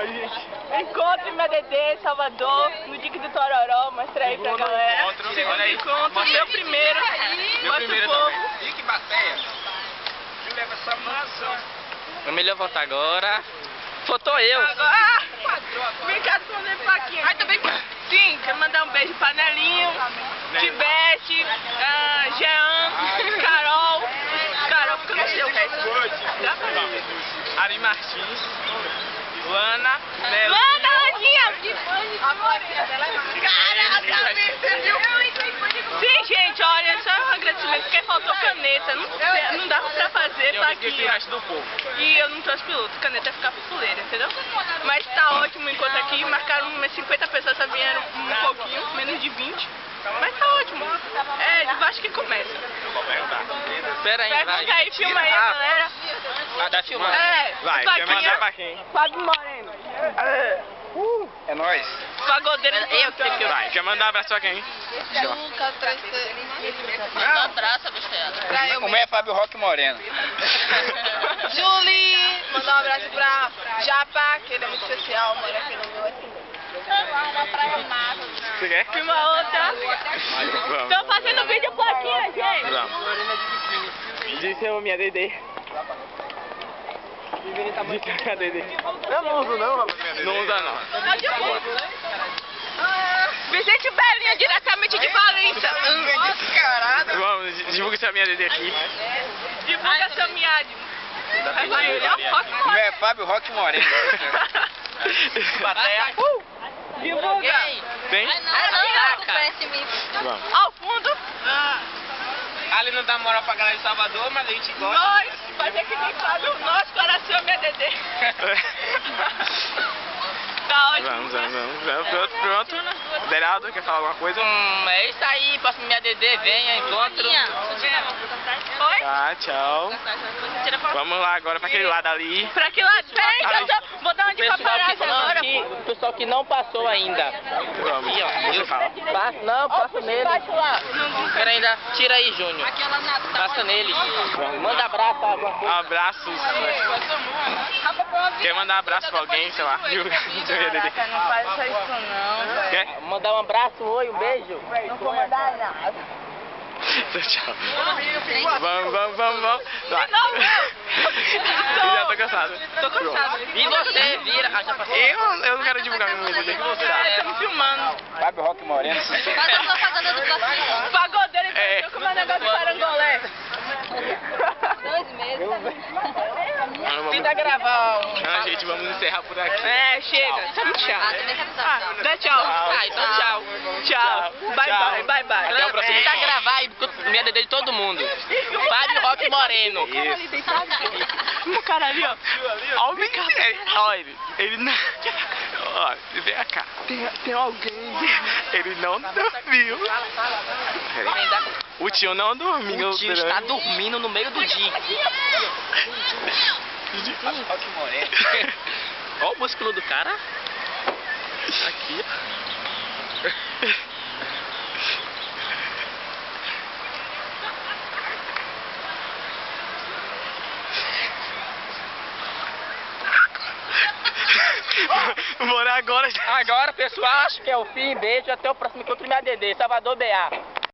Ai, gente. Encontre meu DD Salvador no Dique do Tororó. Mostra aí pra galera. Segundo encontro, meu primeiro. Meu primeiro povo. também. Ih, que bateia. Tu leva essa maçã. É melhor voltar agora. Faltou eu. Agora, vem cá esconder Paquinha. Ai, também. Sim, quero mandar um beijo pra Nelinho, Tibete, Jean, Carol, porque eu não sei o resto. Ari Martins. Luana. Luana, Aninha! Caraca, você viu? Sim, gente, olha, só um agradecimento, porque faltou caneta. Não dava pra fazer Eu pra esqueci aqui. o resto do povo. E eu não trouxe piloto, caneta ia ficar fuleira, entendeu? Mas tá ótimo o encontro aqui, marcaram umas 50 pessoas, só vieram um pouquinho, menos de 20. Mas tá ótimo. É, de baixo que começa. Espera aí, Vai, vai. fica aí, filma aí, galera. Ah, tá filmando. Vai, quer mandar pra quem? Fábio Moreno. É nóis. Pagodeiro do Plantão. Vai, quer mandar abraço pra quem? Nunca um abraço, besteira. Como é Fábio Roque Moreno? Julie, mandar um abraço pra Japa, que ele é muito especial, mora aqui no meu assim. Na Praia Mata. Você quer? Filma outra. Vamos. Tô fazendo vídeo plaquinha, gente. Vamos. Disse a minha DD. Disse a DD. Eu não uso não, rapaz. Não usa não. Tá de boa. Vicente Belinha, diretamente de Valência. Descarado. Vamos, divulga essa minha DD aqui. Divulga seu miado. Vai, ele é o Rock Como é Fábio Roque Moreno? Bateia. Divulga. Tem? Vamos. Ao fundo. Ali não dá moral pra galera de Salvador, mas a gente gosta. Nós, fazer que nem Fábio. Nosso coração, minha DD. Tá ótimo. Vamos. Pronto. Deraldo, quer falar alguma coisa? É isso aí, próximo minha DD, venha, encontro. Oi? Tá, tchau. Vamos lá agora pra aquele lado ali. Pra que lado? Peraí, que eu vou dar uma de paparazzi agora, pô. O pessoal que não passou ainda. Vamos. Aqui, ó. Você fala. Passa nele. lá. Espera ainda, tira aí, Júnior. Passa nele. Manda abraço, alguma coisa. Abraços. Quer mandar abraço pra alguém, sei lá? Caraca, não faça isso não. Quer? Mandar um abraço, um oi, um beijo. Não vou mandar nada. Tchau. Vamos. Vai. Não, Já tô cansado. Tô cansado. E você, vira. Ah, já passei. Eu não quero divulgar meu DD. Estamos filmando. Fábio Roque Moreno. Pagodeiro e com o meu negócio de parangolé. 2 meses. Tenta gravar Ah, gente, vamos encerrar por aqui. É, chega. Tá muito chato. Dá tchau. Ah, então tchau. Tchau. Bye. Até o próximo. Tenta gravar aí, minha DD de todo mundo. Fábio Roque Moreno. O cara ali, ó. Olha o cara. Olha ele não... Ó, vem cá. Tem alguém. Ele não dormiu. O tio não dormiu. O tio está dormindo no meio do dia. Roque Moreno. Olha o músculo do cara. Aqui. Bora agora. Agora, pessoal, acho que é o fim. Beijo. Até o próximo encontro, minha DD. Salvador BA.